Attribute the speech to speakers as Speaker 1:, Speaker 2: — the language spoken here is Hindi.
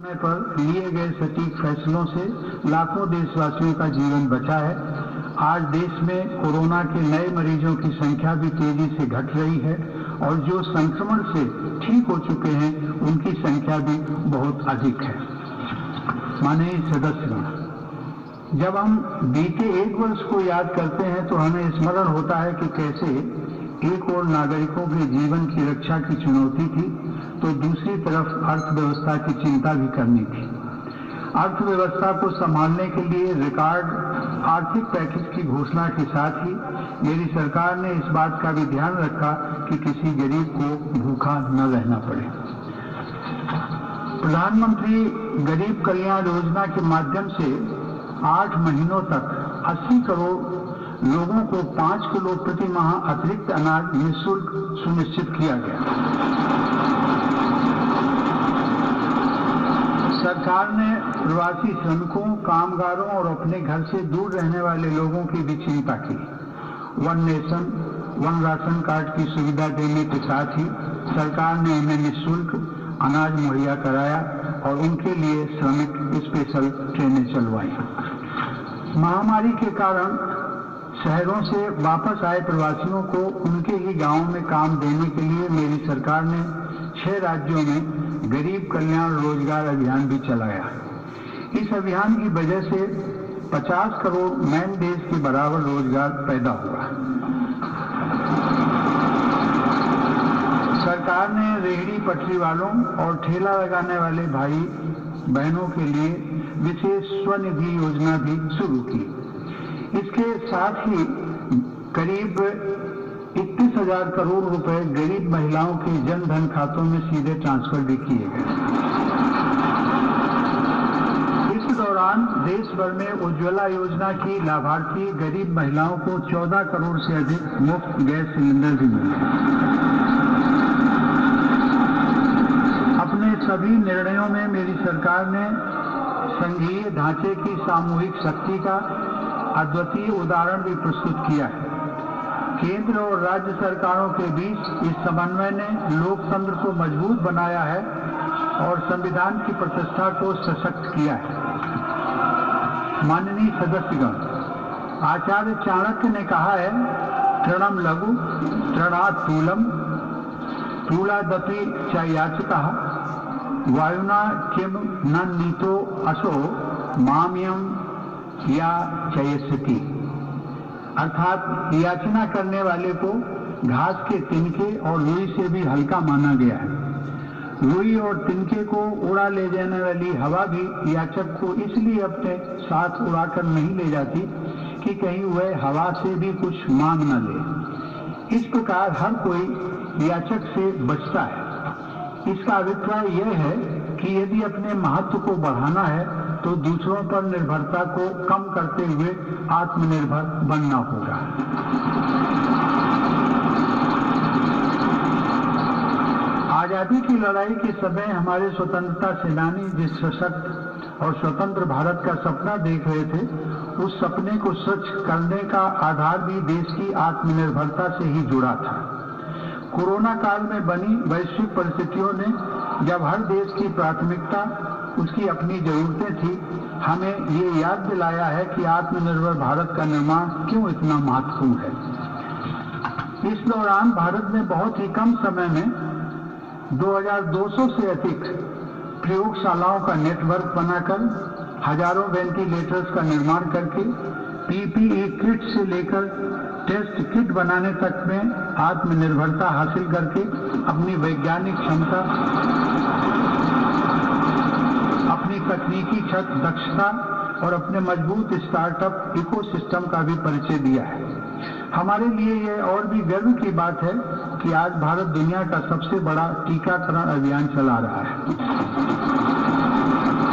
Speaker 1: समय पर लिए गए सटीक फैसलों से लाखों देशवासियों का जीवन बचा है। आज देश में कोरोना के नए मरीजों की संख्या भी तेजी से घट रही है और जो संक्रमण से ठीक हो चुके हैं उनकी संख्या भी बहुत अधिक है। माननीय सदस्यगण, जब हम बीते एक वर्ष को याद करते हैं तो हमें स्मरण होता है कि कैसे एक ओर नागरिकों के जीवन की रक्षा की चुनौती थी तो दूसरी तरफ अर्थव्यवस्था की चिंता भी करनी थी। अर्थव्यवस्था को संभालने के लिए रिकॉर्ड आर्थिक पैकेज की घोषणा के साथ ही मेरी सरकार ने इस बात का भी ध्यान रखा कि किसी गरीब को भूखा न रहना पड़े। प्रधानमंत्री गरीब कल्याण योजना के माध्यम से 8 महीनों तक 80 करोड़ लोगों को 5 किलो प्रति माह अतिरिक्त अनाज निःशुल्क सुनिश्चित किया गया। सरकार ने प्रवासी श्रमिकों, कामगारों और अपने घर से दूर रहने वाले लोगों की भी चिंता की। One nation one ration card की सुविधा देने के साथ ही सरकार ने उन्हें निःशुल्क अनाज मुहैया कराया और उनके लिए श्रमिक स्पेशल ट्रेनें चलवाई। महामारी के कारण शहरों से वापस आए प्रवासियों को उनके ही गांवों में काम देने के लिए मेरी सरकार ने 6 राज्यों में गरीब कल्याण रोजगार अभियान भी चलाया। इस अभियान की वजह से 50 करोड़ मैन डेज के बराबर रोजगार पैदा हुआ। सरकार ने रेहड़ी पटरी वालों और ठेला लगाने वाले भाई बहनों के लिए विशेष स्वनिधि योजना भी शुरू की। इसके साथ ही करीब 31,000 करोड़ रुपए गरीब महिलाओं के जन धन खातों में सीधे ट्रांसफर भी किए गए। इस दौरान देश भर में उज्ज्वला योजना की लाभार्थी गरीब महिलाओं को 14 करोड़ से अधिक मुफ्त गैस सिलेंडर भी मिले। अपने सभी निर्णयों में मेरी सरकार ने संघीय ढांचे की सामूहिक शक्ति का अद्वितीय उदाहरण भी प्रस्तुत किया है। केंद्र और राज्य सरकारों के बीच इस समन्वय ने लोकतंत्र को मजबूत बनाया है और संविधान की प्रतिष्ठा को सशक्त किया है। माननीय सदस्यगण, आचार्य चाणक्य ने कहा है, तृणम लघु तृणात् स्थूलम स्थूलादपि च याचकः वायुना किम न नीतो असो माम्यम या चयस्यति। अर्थात याचना करने वाले को घास के तिनके और रुई से भी हल्का माना गया है। रुई और तिनके को उड़ा ले जाने वाली हवा भी याचक को इसलिए अपने साथ उड़ाकर नहीं ले जाती कि कहीं वह हवा से भी कुछ मांग न ले। इस प्रकार हर कोई याचक से बचता है। इसका अभिप्राय यह है कि यदि अपने महत्व को बढ़ाना है तो दूसरों पर निर्भरता को कम करते हुए आत्मनिर्भर बनना होगा। आजादी की लड़ाई के समय हमारे स्वतंत्रता सेनानी जिस सशक्त और स्वतंत्र भारत का सपना देख रहे थे, उस सपने को सच करने का आधार भी देश की आत्मनिर्भरता से ही जुड़ा था। कोरोना काल में बनी वैश्विक परिस्थितियों ने जब हर देश की प्राथमिकता उसकी अपनी जरूरतें थी, हमें ये याद दिलाया है कि आत्मनिर्भर भारत का निर्माण क्यों इतना महत्वपूर्ण है। इस दौरान भारत ने बहुत ही कम समय में 2200 से अधिक प्रयोगशालाओं का नेटवर्क बनाकर हजारों वेंटिलेटर्स का निर्माण करके पीपीई किट से लेकर टेस्ट किट बनाने तक में आत्मनिर्भरता हासिल करके अपनी वैज्ञानिक क्षमता, अपनी तकनीकी दक्षता और अपने मजबूत स्टार्टअप इकोसिस्टम का भी परिचय दिया है। हमारे लिए यह और भी गर्व की बात है कि आज भारत दुनिया का सबसे बड़ा टीकाकरण अभियान चला रहा है।